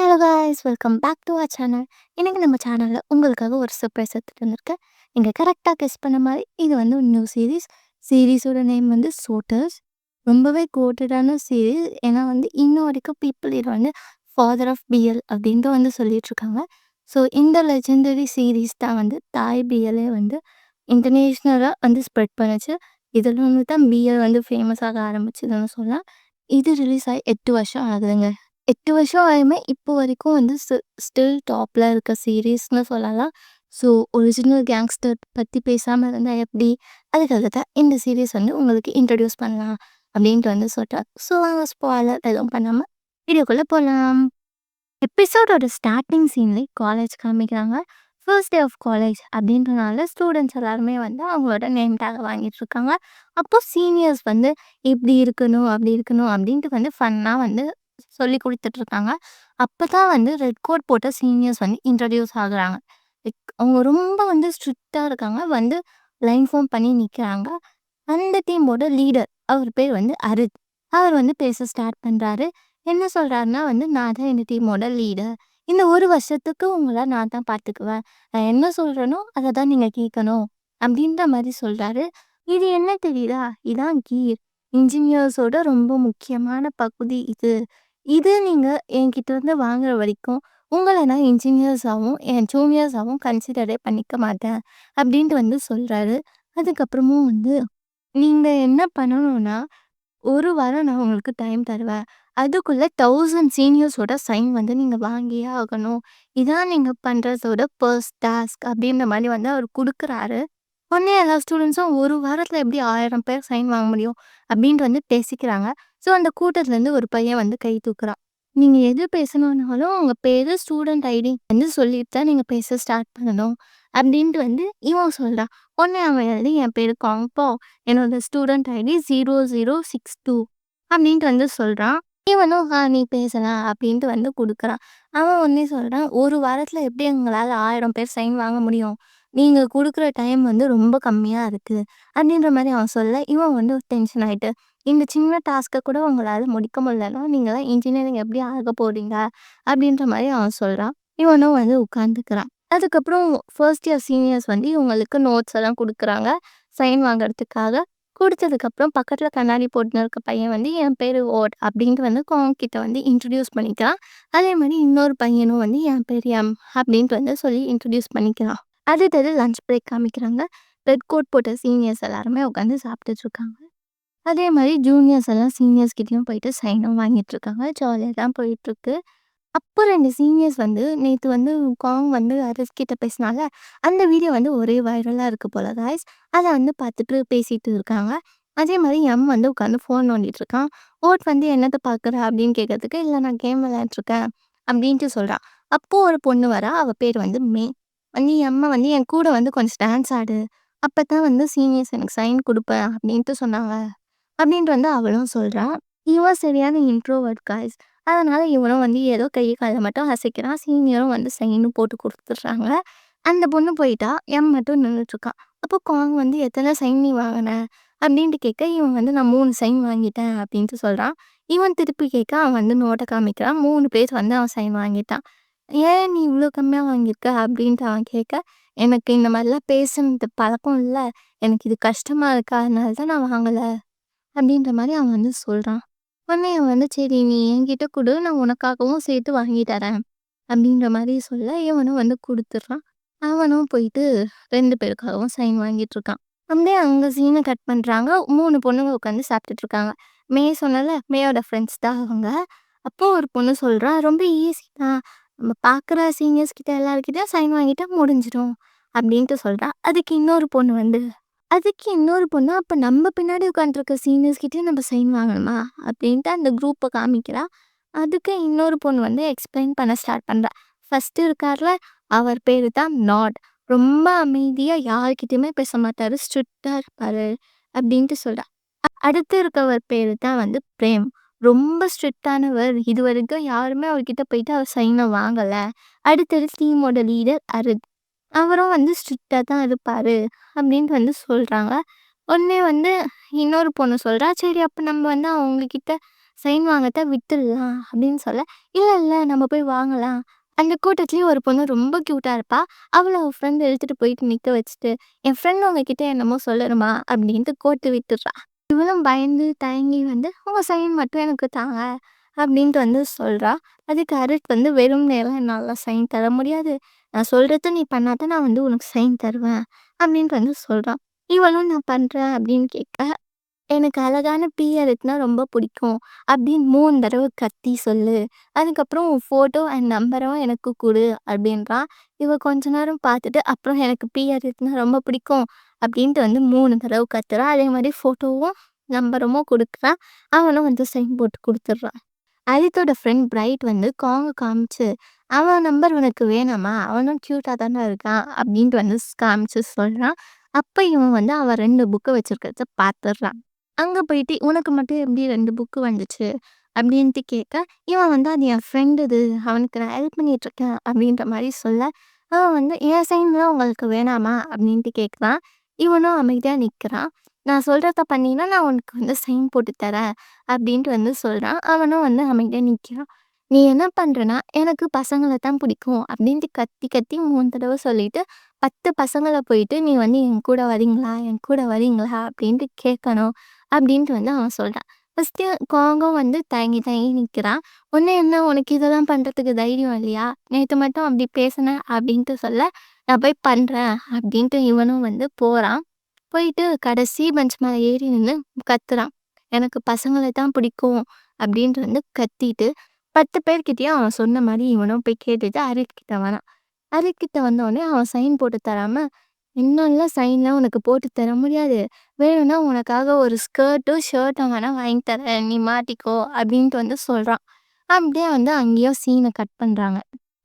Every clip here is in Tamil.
Hello guys, welcome back to our channel. இன்னைக்கு நம்ம சேனலில் உங்களுக்காக ஒரு சர்ப்ரைஸ் எடுத்துகிட்டு வந்திருக்கேன். நீங்கள் கரெக்டாக கெஸ் பண்ண மாதிரி இது வந்து ஒரு நியூ சீரீஸோட நேம் வந்து சோட்டர்ஸ். ரொம்பவே கோட்டடான சீரீஸ். ஏன்னா வந்து இன்னும் வரைக்கும் பீப்புள் இதை வந்து ஃபாதர் ஆஃப் பிஎல் அப்படின்ட்டு வந்து சொல்லிட்டு இருக்காங்க. ஸோ இந்த லெஜெண்டரி சீரீஸ் தான் வந்து தாய் பிஎல்லே வந்து இன்டர்நேஷ்னலாக வந்து ஸ்ப்ரெட் பண்ணுச்சு. இதில் வந்து தான் பிஎல் வந்து ஃபேமஸ் ஆக ஆரம்பிச்சதுன்னு சொல்லலாம். இது ரிலீஸ் ஆகி 8 வருஷம் ஆகுதுங்க. 8 வருஷம் ஆயுமே இப்போ வரைக்கும் வந்து ஸ்டில் டாப்பில் இருக்க சீரீஸ்னு சொல்லலாம். ஸோ ஒரிஜினல் கேங்ஸ்டர் பற்றி பேசாமல் இருந்தால் எப்படி, அதுக்காக தான் இந்த சீரீஸ் வந்து உங்களுக்கு இன்ட்ரடியூஸ் பண்ணலாம் அப்படின்ட்டு வந்து சொல்லிட்டார். ஸோ ஸ்பாய்லர் எதுவும் பண்ணாமல் வீடியோக்குள்ளே போகலாம். எபிசோடோட ஸ்டார்டிங் சீன்லேயே காலேஜ் காமிக்கிறாங்க. ஃபர்ஸ்ட் டே ஆஃப் காலேஜ் அப்படின்றனால ஸ்டூடெண்ட்ஸ் எல்லாருமே வந்து அவங்களோட நேம் டேக் வாங்கிட்டு இருக்காங்க. அப்போ சீனியர்ஸ் வந்து இப்படி இருக்கணும் அப்படி இருக்கணும் அப்படின்ட்டு வந்து ஃபன்னாக வந்து சொல்லி கொடுத்துட்ருக்காங்க. அப்போ தான் வந்து ரெட் கோட் போட்ட சீனியர்ஸ் வந்து இன்ட்ரடியூஸ் ஆகுறாங்க. அவங்க ரொம்ப வந்து ஸ்ட்ரிக்டாக இருக்காங்க. வந்து லைன் ஃபார்ம் பண்ணி நிற்கிறாங்க. அந்த டீமோட லீடர் அவர் பேர் வந்து அரித். அவர் வந்து பேச ஸ்டார்ட் பண்ணுறாரு. என்ன சொல்கிறாருன்னா வந்து, நான் தான் இந்த டீமோட லீடர். இந்த ஒரு வருஷத்துக்கு உங்களை நான் தான் பார்த்துக்குவேன். நான் என்ன சொல்கிறேனோ அதை தான் நீங்கள் கேட்கணும் அப்படின்ற மாதிரி சொல்கிறாரு. இது என்ன தெரியுதா, இதான் கீர். இன்ஜினியர்ஸோட ரொம்ப முக்கியமான பகுதி இது. இது நீங்கள் என்கிட்ட இருந்து வாங்குற வரைக்கும் உங்களை நான் இன்ஜினியர்ஸாகவும் என் ஜூனியர்ஸாகவும் கன்சிடரே பண்ணிக்க மாட்டேன் அப்படின்ட்டு வந்து சொல்கிறாரு. அதுக்கப்புறமும் வந்து நீங்கள் என்ன பண்ணணும்னா, ஒரு வாரம் நான் உங்களுக்கு டைம் தருவேன். அதுக்குள்ளே 1000 சீனியர்ஸோட சைன் வந்து நீங்கள் வாங்கியே ஆகணும். இதான் நீங்கள் பண்ணுறதோட ஃபர்ஸ்ட் டாஸ்க் அப்படின்ற மாதிரி வந்து அவர் கொடுக்குறாரு. உடனே எல்லா ஸ்டூடெண்ட்ஸும் ஒரு வாரத்தில் எப்படி 1000 பேர் சைன் வாங்க முடியும் அப்படின்ட்டு வந்து பேசிக்கிறாங்க. ஸோ அந்த கூட்டத்துலேருந்து ஒரு பையன் வந்து கை தூக்குறான். நீங்கள் எது பேசணுன்னாலும் உங்கள் பேர், ஸ்டூடெண்ட் ஐடி வந்து சொல்லிட்டு தான் நீங்கள் பேச ஸ்டார்ட் பண்ணணும் அப்படின்ட்டு வந்து இவன் சொல்கிறான். உடனே அவன் எழுதி, என் பேர் காங்போ, என்னோட ஸ்டூடெண்ட் ஐடி 0062 அப்படின்ட்டு வந்து சொல்கிறான். இவனும் நீ பேசலாம் அப்படின்ட்டு வந்து கொடுக்குறான். அவன் உடனே சொல்கிறான், ஒரு வாரத்தில் எப்படி எங்களால் 1000 பேர் சைன் வாங்க முடியும், நீங்கள் கொடுக்குற டைம் வந்து ரொம்ப கம்மியாக இருக்குது அப்படின்ற மாதிரி அவன் சொல்ல, இவன் வந்து டென்ஷன் ஆகிட்டு, இந்த சின்ன டாஸ்க்கை கூட உங்களால் முடிக்க முடியலன்னா நீங்களாம் இன்ஜினியரிங் எப்படி ஆக போகிறீங்க அப்படின்ற மாதிரி அவன் சொல்கிறான். இவனும் வந்து உட்காந்துக்கிறான். அதுக்கப்புறம் ஃபர்ஸ்ட் இயர் சீனியர்ஸ் வந்து இவங்களுக்கு நோட்ஸ் எல்லாம் கொடுக்குறாங்க சைன் வாங்குறதுக்காக. கொடுத்ததுக்கப்புறம் பக்கத்தில் கண்ணாடி போட்டுன்னு இருக்க பையன் வந்து, என் பேர் ஓட் அப்படின்ட்டு வந்து கிட்ட வந்து இன்ட்ரடியூஸ் பண்ணிக்கிறான். அதே மாதிரி இன்னொரு பையனும் வந்து என் பேர் எம் அப்படின்ட்டு வந்து சொல்லி இன்ட்ரடியூஸ் பண்ணிக்கிறான். அடுத்தது லஞ்ச் பிரேக் காமிக்கிறாங்க. ரெட் கோட் போட்ட சீனியர்ஸ் எல்லாருமே உட்காந்து சாப்பிட்டுட்டு இருக்காங்க. அதே மாதிரி ஜூனியர்ஸ் எல்லாம் சீனியர்ஸ் கிட்டேயும் போயிட்டு சைனும் வாங்கிட்டு இருக்காங்க. ஜாலியாக தான் போயிட்டுருக்கு. அப்போ 2 சீனியர்ஸ் வந்து நேற்று வந்து வந்து அரிஸ் கிட்ட பேசினால அந்த வீடியோ வந்து ஒரே வைரலாக இருக்குது போல காய்ஸ். அதை வந்து பார்த்துட்டு பேசிகிட்டு இருக்காங்க. அதே மாதிரி எம் வந்து உட்காந்து ஃபோன் நோண்டிட்டு இருக்கான். ஓட் வந்து என்னத்தை பார்க்குற அப்படின்னு கேட்கறதுக்கு, இல்லை நான் கேம் விளையாண்டுருக்கேன் அப்படின்ட்டு சொல்கிறான். அப்போது ஒரு பொண்ணு வரா, அவள் பேர் வந்து மே. வந்து எம்மை வந்து என் கூட வந்து கொஞ்சம் டான்ஸ் ஆடு, அப்போ தான் வந்து சீனியர்ஸ் எனக்கு சைன் கொடுப்பேன் அப்படின்ட்டு சொன்னாங்க அப்படின்ட்டு வந்து அவளும் சொல்கிறா. இவன் சரியான இன்ட்ரோவர்ட் காய்ஸ். அதனால் இவனும் வந்து ஏதோ கை காலை மட்டும் அசைக்கிறான். சீனியரும் வந்து சைனும் போட்டு கொடுத்துட்றாங்க. அந்த பொண்ணு போயிட்டா, எம் மட்டும் நின்றுட்டுருக்கான். அப்போ வந்து எத்தனை சைன் நீ வாங்கின அப்படின்ட்டு கேட்க, இவன் வந்து நான் 3 சைன் வாங்கிட்டேன் அப்படின்ட்டு சொல்கிறான். இவன் திருப்பி கேட்க, அவன் வந்து நோட்டை காமிக்கிறான். 3 பேர் வந்து அவன் சைன் வாங்கிட்டான். ஏன் நீ இவ்வளோ கம்மியாக வாங்கியிருக்க அப்படின்ட்டு அவன் கேட்க, எனக்கு இந்த மாதிரிலாம் பேசுனது பழக்கம் இல்லை, எனக்கு இது கஷ்டமாக இருக்கா, அதனால தான் நான் வாங்கலை அப்படின்ற மாதிரி அவன் வந்து சொல்கிறான். உடனே அவன் வந்து, சரி நீ என்கிட்ட கொடு, நான் உனக்காகவும் சேர்த்து வாங்கி தரேன் அப்படின்ற மாதிரி சொல்ல, இவனும் வந்து கொடுத்துட்றான். அவனும் போயிட்டு 2 பேருக்காகவும் சைன் வாங்கிட்டு இருக்கான். அப்படியே அங்கே சீனை கட் பண்ணுறாங்க. 3 பொண்ணுங்க உட்காந்து சாப்பிட்டுட்டு இருக்காங்க. மே சொன்னல, மேயோட ஃப்ரெண்ட்ஸ் தான் அவங்க. அப்போது ஒரு பொண்ணு சொல்கிறா, ரொம்ப ஈஸி தான், நம்ம பார்க்குற சீனியர்ஸ் கிட்ட எல்லாருக்கிட்டையும் சைன் வாங்கிட்டா முடிஞ்சிடும் அப்படின்ட்டு சொல்கிறா. அதுக்கு இன்னொரு பொண்ணு, அப்போ நம்ம பின்னாடி உட்காந்துருக்க சீனியர்ஸ் கிட்டே நம்ம சைன் வாங்கணுமா அப்படின்ட்டு அந்த குரூப்பை காமிக்கிறா. அதுக்கு இன்னொரு பொண்ணு வந்து எக்ஸ்பிளைன் பண்ண ஸ்டார்ட் பண்ணுறா. ஃபஸ்ட்டு இருக்கார்ல, அவர் பேர் தான் நாட். ரொம்ப அமைதியாக யார்கிட்டையுமே பேச மாட்டார், ஸ்ட்ரிக்டாக இருப்பார் அப்படின்ட்டு சொல்கிறா. அடுத்து இருக்கவர் பேர் தான் வந்து பிரேம். ரொம்ப ஸ்ட்ரிக்டானவர். இது வரைக்கும் யாருமே அவர்கிட்ட போயிட்டு அவர் சைனை வாங்கலை. அடுத்தது டீமோட லீடர் அரித். அவரும் வந்து ஸ்ட்ரிக்டாக தான் இருப்பார் அப்படின்ட்டு வந்து சொல்கிறாங்க. உடனே வந்து இன்னொரு பொண்ணு சொல்கிறா, சரி அப்போ நம்ம வந்து அவங்கக்கிட்ட சைன் வாங்கத்தான் விட்டுடலாம் அப்படின்னு சொல்ல, இல்ல இல்ல நம்ம போய் வாங்கலாம். அந்த கூட்டத்திலயும் ஒரு பொண்ணு ரொம்ப கியூட்டா இருப்பா. அவள அவ ஃப்ரெண்ட் இழுத்துட்டு போயிட்டு நிக்க வச்சுட்டு, என் ஃப்ரெண்ட் உங்ககிட்ட என்னமோ சொல்லணுமா அப்படின்ட்டு கோட்டு விட்டுடுறா. இவளும் பயந்து தயங்கி வந்து, உங்க சைன் மட்டும் எனக்கு தாங்க அப்படின்ட்டு வந்து சொல்றா. அதுக்கு அருட் வந்து வெறும்னேலாம் என்னால சைன் தர முடியாது. நான் சொல்றத நீ பண்ணா தான் நான் வந்து உனக்கு சைன் தருவேன் அப்படின்ட்டு வந்து சொல்றான். இவளும் நான் பண்றேன் அப்படின்னு கேட்க, எனக்கு அழகான எழுத்துனா ரொம்ப பிடிக்கும் அப்படின்னு 3 தடவ கத்தி சொல்லு. அதுக்கப்புறம் உன் ஃபோட்டோ அண்ட் நம்பரும் எனக்கு குடு அப்படின்றா. இவ கொஞ்ச நேரம் பார்த்துட்டு, அப்புறம் எனக்கு எழுத்துனா ரொம்ப பிடிக்கும் அப்படின்ட்டு வந்து 3 தடவ கத்துறா. அதே மாரி ஃபோட்டோவும், நம்பருமும் குடுக்குறா. அவனும் வந்து சைன் போட்டு குடுத்துடுறான். அரித்தோட ஃப்ரெண்ட் பிரைட் வந்து காமிச்சு, "அவன் நம்பர் உனக்கு வேணாமா? அவனும் கியூட்டா தானே இருக்கான்" அப்படின்ட்டு வந்து காமிச்சு சொல்றான். அப்ப இவன் வந்து அவன் 2 புக்க வச்சிருக்கிறத பார்த்துடுறான். அங்க போயிட்டு, "உனக்கு மட்டும் எப்படி 2 புக்கு வந்துச்சு?" அப்படின்ட்டு கேட்க, இவன் வந்து, "அது என் ஃப்ரெண்டுது. அவனுக்கு நான் ஹெல்ப் பண்ணிட்டுருக்கேன்" அப்படின்ற மாரி சொல்ல, அவன் வந்து, "என் சைன்லாம் உங்களுக்கு வேணாமா?" அப்படின்ட்டு கேட்குறான். இவனும் அமைதியா நிக்கிறான். "நான் சொல்றத பண்ணீன்னா, நான் உனக்கு வந்து சைன் போட்டு தரேன்" அப்படின்ட்டு வந்து சொல்றான். அவனும் வந்து அமைதியா நிக்கிறான். "நீ என்ன பண்றன்னா, எனக்கு பசங்கள தான் பிடிக்கும்" அப்படின்ட்டு கத்தி கத்தி 3 தடவ சொல்லிட்டு, 10 பசங்கள போயிட்டு, "நீ வந்து என் கூட வரீங்களா? என் கூட வரீங்களா?" அப்படின்ட்டு கேட்கணும். அப்படின்ட்டு வந்து அவன் சொல்றான். ஃபர்ஸ்ட்டு கோவம் வந்து தயங்கி தயங்கி நிக்கிறான். "உடனே என்ன உனக்கு இதெல்லாம் பண்றதுக்கு தைரியம் இல்லையா? நேத்து மட்டும் அப்படி பேசுன" அப்படின்ட்டு சொல்ல, "நான் போய் பண்றேன்" அப்படின்ட்டு இவனும் வந்து போறான். போயிட்டு கடைசி பெஞ்ச் மேல ஏறி நின்னு கத்துறான். "எனக்கு பசங்கள தான் பிடிக்கும்" அப்படின்ட்டு வந்து கத்திட்டு, 10 பேர்கிட்டயும் அவன் சொன்ன மாரி இவனும் போய் கேட்டுட்டு அரித் கிட்ட வரான். அரித் கிட்ட வந்தோனே அவன் சைன் போட்டு தராம, "என்னால சைன்லாம் உனக்கு போட்டு தர முடியாது. வேணும்னா உனக்காக ஒரு ஸ்கர்ட்டும், ஷர்ட்டும் வேணா வாங்கி தரேன். நீ மாட்டிக்கோ" அப்படின்ட்டு வந்து சொல்றான். அப்படியே வந்து அங்கேயும் சீன கட் பண்றாங்க.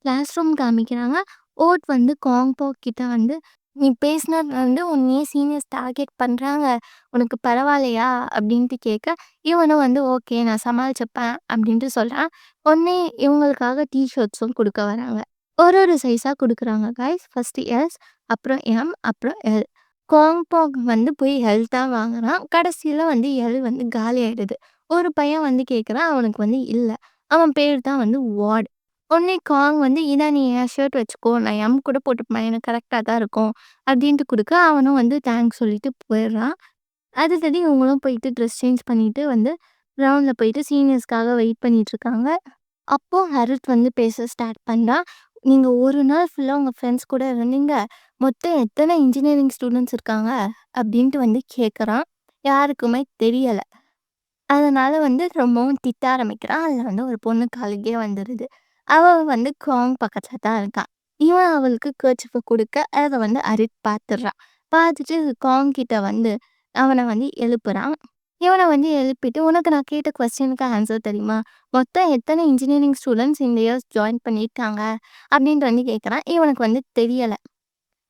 கிளாஸ் ரூம் காமிக்கிறாங்க. ஓட் வந்து காம்போ கிட்ட வந்து, "நீ பேசினது வந்து உன்னையே சீனியர்ஸ் டார்கெட் பண்றாங்க. உனக்கு பரவாயில்லையா?" அப்படின்ட்டு கேட்க, இவனும் வந்து, "ஓகே நான் சமாளிச்சுப்பேன்" அப்படின்ட்டு சொல்றான். உடனே இவங்களுக்காக டீ ஷர்ட்ஸும் குடுக்க வராங்க. ஒரு ஒரு சைஸா குடுக்குறாங்க காய்ஸ். ஃபர்ஸ்ட்டு எஸ், அப்புறம் எம், அப்புறம் எல். காம்போக்கு வந்து போய் எல் தான் வாங்குறான். கடைசியில வந்து எல் வந்து காலி ஆயிடுது. ஒரு பையன் வந்து கேட்குறான். அவனுக்கு வந்து இல்ல. அவன் பேர் தான் வந்து வார்ட். உடனே காங் வந்து, "இந்தா நீ என் ஷர்ட் வச்சுக்கோ. நான் எம் கூட போட்டுப்பேன். எனக்கு கரெக்ட்டா தான் இருக்கும்" அப்படின்ட்டு குடுக்க, அவனும் வந்து தேங்க்ஸ் சொல்லிட்டு போயிடுறான். அடுத்தது இவங்களும் போயிட்டு ட்ரெஸ் சேஞ்ச் பண்ணிட்டு வந்து கிரவுண்ட்ல போயிட்டு சீனியர்ஸ்க்காக வெயிட் பண்ணிட்டுருக்காங்க. அப்போ ஹரித் வந்து பேச ஸ்டார்ட் பண்றான். "நீங்க ஒரு நாள் ஃபுல்லா உங்க ஃப்ரெண்ட்ஸ் கூட இருந்தீங்க. மொத்தம் எத்தன இன்ஜினியரிங் ஸ்டூடண்ட்ஸ் இருக்காங்க?" அப்படின்ட்டு வந்து கேட்குறான். யாருக்குமே தெரியல. அதனால வந்து ரொம்பவும் திட்ட ஆரம்பிக்கிறான். அதுல வந்து ஒரு பொண்ணு அழுகையே வந்துருது. அவ வந்து குவாங் பக்கத்துல தான் இருக்கா. இவன் அவளுக்கு கர்ச்சீஃப குடுக்க, அத வந்து ஹரித் பார்த்துடுறான். பார்த்துட்டு குவாங் கிட்ட வந்து அவன வந்து எழுப்புறான். இவன வந்து எழுப்பிட்டு, "உனக்கு நான் கேட்ட கொஸ்டினுக்கு ஆன்சர் தெரியுமா? மொத்தம் எத்தன இன்ஜினியரிங் ஸ்டூடண்ட்ஸ் இந்த இயர்ஸ் ஜாயின் பண்ணியிருக்காங்க?" அப்படின்ட்டு வந்து கேட்குறான். இவனுக்கு வந்து தெரியல.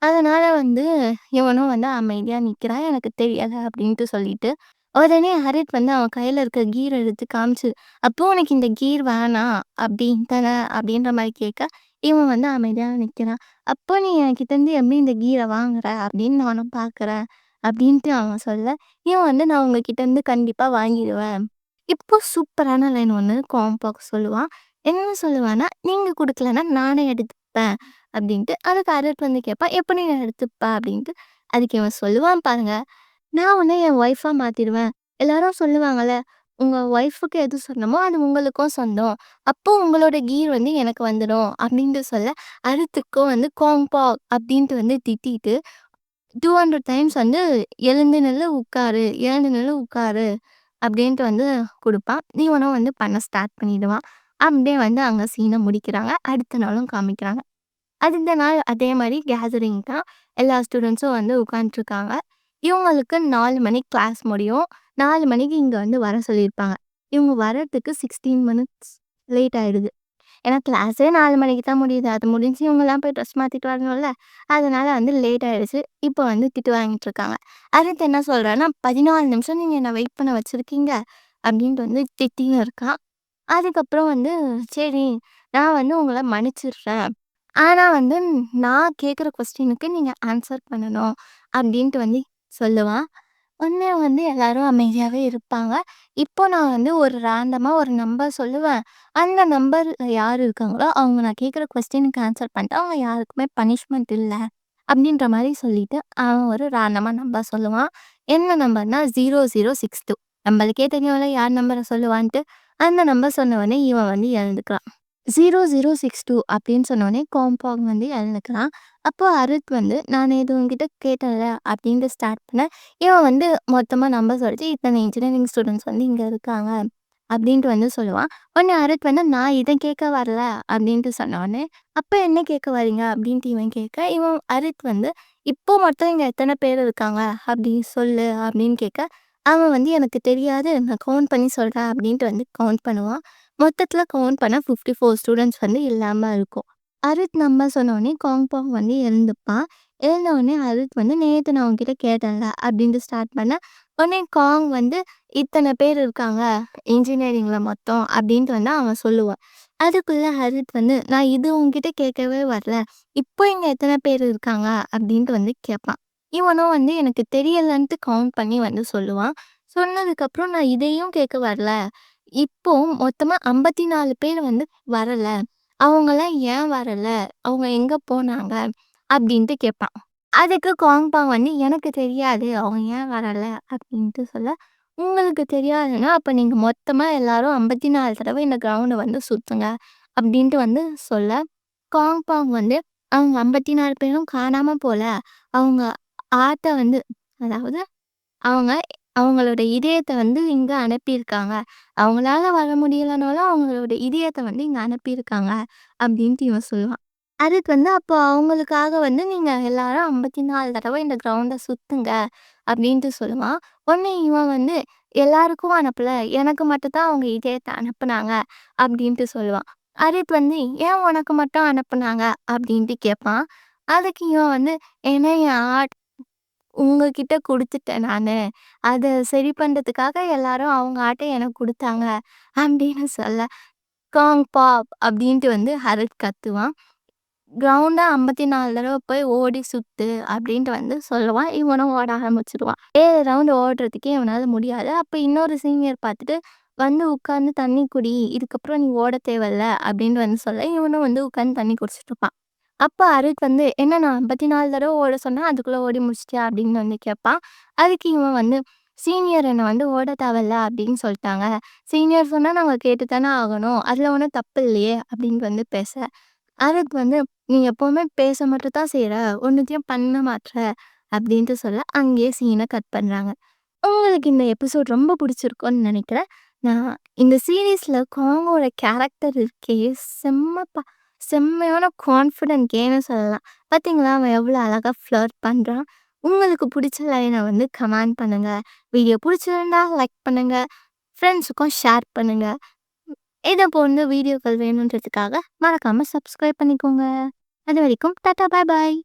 அதனால வந்து இவனும் வந்து அமைதியா நிக்கிறான். "எனக்கு தெரியல" அப்படின்ட்டு சொல்லிட்டு. உடனே ஹரித் வந்து அவன் கையில இருக்க கீர் எடுத்து காமிச்சு, "அப்போ உனக்கு இந்த கீர் வேணாம் அப்படின்னு தானே?" அப்படின்ற மாரி கேட்க, இவன் வந்து அமைதியா நிக்கிறான். "அப்போ நீ என்கிட்டேருந்து எப்படி இந்த கீர வாங்குற? அப்படின்னு நானும் பார்க்குறேன்" அப்படின்ட்டு அவன் சொல்ல, இவன் வந்து, "நான் உங்ககிட்டேருந்து கண்டிப்பா வாங்கிடுவேன்." இப்போ சூப்பரான லைன் ஒண்ணு காம்பாக் சொல்லுவான். என்ன சொல்லுவான்னா, "நீங்க குடுக்கலன்னா நானே எடுத்துப்பேன்" அப்படின்ட்டு. அதுக்கு ஹரித் வந்து கேட்பான், "எப்படி நீ எடுத்துப்ப?" அப்படின்ட்டு. அதுக்கு இவன் சொல்லுவான் பாருங்க. நான் உன்ன என் ஒய்ஃபா மாத்திருவேன். எல்லாரும் சொல்லுவாங்கல்ல, உங்க ஒய்ஃப்‌க்கு எது சொந்தமோ அது உங்களுக்கும் சொந்தம். அப்போ உங்களோட கீர் வந்து எனக்கு வந்துடும். அப்டின்ட்டு சொல்ல, அரித்துக்கும் வந்து காங்பாக் அப்டின்ட்டு வந்து திட்டிட்டு 200 டைம்ஸ் வந்து எழுந்து நில்லு, உட்காரு, எழுந்து நில்லு, உட்காரு அப்டின்ட்டு வந்து குடுப்பான். இவனும் வந்து பண்ண ஸ்டார்ட் பண்ணிடுவான். அப்டியே வந்து அங்க சீன முடிக்கிறாங்க. அடுத்த நாளும் காமிக்கிறாங்க. அடுத்த நாள் அதே மாரி கேதரிங் தான். எல்லா ஸ்டூடண்ட்ஸும் வந்து உட்காந்துட்டுருக்காங்க. இவங்களுக்கு 4 மணிக்கு கிளாஸ் முடியும். 4 மணிக்கு இங்க வந்து வர சொல்லியிருப்பாங்க. இவங்க வரதுக்கு 16 மினிட்ஸ் லேட் ஆயிடுது. ஏன்னா கிளாஸே 4 மணிக்கு தான் முடியுது. அது முடிஞ்சு இவங்கலாம் போய் ட்ரெஸ் மாத்திட்டு வரணும்ல. அதனால வந்து லேட் ஆயிடுச்சு. இப்போ வந்து திட்டு வாங்கிட்டு இருக்காங்க. அடுத்து என்ன சொல்றான்னா, "14 நிமிஷம் நீங்க என்ன வெயிட் பண்ண வச்சிருக்கீங்க" அப்படின்ட்டு வந்து திட்டின்னு இருக்கான். அதுக்கப்புறம் வந்து, "சரி, நான் வந்து உங்கள மன்னிச்சிடுறேன். ஆனா வந்து நான் கேட்குற கொஸ்டினுக்கு நீங்க ஆன்சர் பண்ணணும்" அப்படின்ட்டு வந்து சொல்லுவான். உடனே வந்து எல்லாரும் அமைதியாவே இருப்பாங்க. இப்போ நான் வந்து ஒரு ரேண்டமா ஒரு நம்பர் சொல்லுவேன். அந்த நம்பர்ல யார் இருக்காங்களோ, அவங்க நான் கேட்குற கொஸ்டினுக்கு ஆன்சர் பண்ணிட்டு, அவங்க யாருக்குமே பனிஷ்மென்ட் இல்ல. அப்படின்ற மாரி சொல்லிட்டு, அவன் ஒரு ரேண்டமா நம்பர் சொல்லுவான். என்ன நம்பர்னா 0062. நம்மளுக்கே தெரியும்ல யார் நம்பர சொல்லுவான்ட்டு. அந்த நம்பர் சொன்ன உடனே இவன் வந்து எழுந்துக்கிறான். 0062 அப்படின்னு சொன்னோனே காம்பவுண்ட் வந்து எழுந்துக்கிறான். அப்போ அருட் வந்து, "நான் நேத்து உன்கிட்ட கேட்டேன்ல" அப்படின்ட்டு ஸ்டார்ட் பண்ண, இவன் வந்து மொத்தமா நம்பர் சொல்லிட்டு, "இத்தனை இன்ஜினியரிங் ஸ்டூடெண்ட்ஸ் வந்து இங்க இருக்காங்க" அப்படின்ட்டு வந்து சொல்லுவான். உடனே அருட் வந்து, "நான் இத கேட்க வரல" அப்படின்ட்டு சொன்ன உடனே, "அப்ப என்ன கேட்க வரீங்க?" அப்படின்ட்டு இவன் கேட்க, இவன் அருட் வந்து, "இப்போ மொத்தம் இங்க எத்தன பேர் இருக்காங்க அப்படி சொல்லு" அப்படின்னு கேட்க, அவன் வந்து, "எனக்கு தெரியாது. நான் கவுண்ட் பண்ணி சொல்றேன்" அப்படின்ட்டு வந்து கவுண்ட் பண்ணுவான். மொத்தத்துல கவுண்ட் பண்ணா 54 ஸ்டூடண்ட்ஸ் வந்து இல்லாம இருக்கும். அரித் நம்பர் சொன்னோனே காங்பாங் வந்து எழுந்துப்பான். எழுந்தவுனே அரித் வந்து, "நேத்து நான் உன்கிட்ட கேட்டேன்ல" அப்படின்ட்டு ஸ்டார்ட் பண்ண, உடனே காங் வந்து, "இத்தன பேர் இருக்காங்க இன்ஜினியரிங்ல மொத்தம்" அப்படின்ட்டு வந்து அவன் சொல்லுவான். அதுக்குள்ள ஹரித் வந்து, "நான் இது உன்கிட்ட கேட்கவே வரல. இப்போ இங்க எத்தன பேர் இருக்காங்க?" அப்படின்ட்டு வந்து கேட்பான். இவனும் வந்து எனக்கு தெரியலன்ட்டு கவுண்ட் பண்ணி வந்து சொல்லுவான். சொன்னதுக்கப்புறம், "நான் இதையும் கேட்க வரல. இப்போ மொத்தமா 54 பேர் வந்து வரல. அவங்கலாம் ஏன் வரல? அவங்க எங்க போனாங்க?" அப்படின்ட்டு கேட்பான். அதுக்கு காங்பாங் வந்து, "எனக்கு தெரியாது. அவங்க ஏன் வரல?" அப்படின்ட்டு சொல்ல, "உங்களுக்கு தெரியாதுன்னா, அப்ப நீங்க மொத்தமா எல்லாரும் 54 தடவ இந்த கிரவுண்ட வந்து சுத்துங்க." அப்படின்ட்டு வந்து சொல்ல, காங்பாங் வந்து, "அவங்க 54 பேரும் காணாம போல. அவங்க ஆத்த வந்து அதாவது அவங்க அவங்களோட இதயத்த வந்து இங்க அனுப்பியிருக்காங்க. அவங்களால வர முடியலனாலும் அவங்களோட இதயத்த வந்து இங்க அனுப்பியிருக்காங்க." அப்படின்ட்டு இவன் சொல்லுவான். அதுக்கு வந்து அப்போ அவங்களுக்காக வந்து நீங்க எல்லாரும் 54 தடவ இந்த கிரவுண்ட சுத்துங்க அப்படின்ட்டு சொல்லுவான். உடனே இவன் வந்து எல்லாருக்கும் அனுப்பல. எனக்கு மட்டும் தான் அவங்க இதயத்த அனுப்புனாங்க அப்படின்ட்டு சொல்லுவான். அதுக்கு வந்து ஏன் உனக்கு மட்டும் அனுப்புனாங்க அப்படின்ட்டு கேட்பான். அதுக்கு இவன் வந்து ஏன்னா என் உங்ககிட்ட குடுத்துட்டேன் நானு. அத சரி பண்றதுக்காக எல்லாரும் அவங்க ஆட்ட எனக்கு குடுத்தாங்க. அப்படின்னு சொல்ல, காங் பாப் அப்படின்ட்டு வந்து ஹரத் கத்துவான். கிரவுண்டா 54 தடவ போய் ஓடி சுத்து அப்படின்ட்டு வந்து சொல்லுவான். இவனும் ஓட ஆரம்பிச்சுருவான். 7 ரவுண்ட் ஓடுறதுக்கே இவனால முடியாது. அப்ப இன்னொரு சீனியர் பார்த்துட்டு, "வந்து உட்காந்து தண்ணி குடி. இதுக்கப்புறம் நீ ஓட தேவையில்ல" அப்படின்னு வந்து சொல்ல, இவனும் வந்து உட்காந்து தண்ணி குடிச்சிட்டு இருப்பான். அப்ப அருட் வந்து, "என்ன நான் 54 தடவ ஓட சொன்னா, அதுக்குள்ள ஓடி முடிச்சிட்டியா?" அப்படின்னு வந்து கேட்பான். அதுக்கு இவன் வந்து, "சீனியர் என்ன வந்து ஓட தேவையில்ல அப்படின்னு சொல்ட்டாங்க. சீனியர் சொன்னா நாங்க கேட்டு தானே ஆகணும். அதுல ஒண்ணும் தப்பு இல்லையே" அப்படின்னு வந்து பேச, அருட் வந்து, "நீ எப்பவுமே பேச மட்டும் தான் செய்ற. ஒண்ணுத்தையும் பண்ண மாட்ற" அப்படின்ட்டு சொல்ல, அங்கேயே சீன கட் பண்றாங்க. உங்களுக்கு இந்த எபிசோட் ரொம்ப பிடிச்சிருக்கும்னு நெனைக்கிறேன். நான் இந்த சீரிஸ்ல காங்கோட கேரக்டர் இருக்கே செம்மப்பா! செம்மையான கான்ஃபிடென்ட் கேன்னு சொல்லலாம். பார்த்தீங்களா, அவன் எவ்வளோ அழகா ஃப்ளர்ட் பண்றான். உங்களுக்கு பிடிச்ச லைன வந்து கமெண்ட் பண்ணுங்க. வீடியோ பிடிச்சிருந்தா லைக் பண்ணுங்க. ஃப்ரெண்ட்ஸுக்கும் ஷேர் பண்ணுங்க. இத போன்ற வீடியோக்கள் வேணுன்றதுக்காக மறக்காம சப்ஸ்கிரைப் பண்ணிக்கோங்க. அதுவரைக்கும் டாட்டா பாய் பாய்.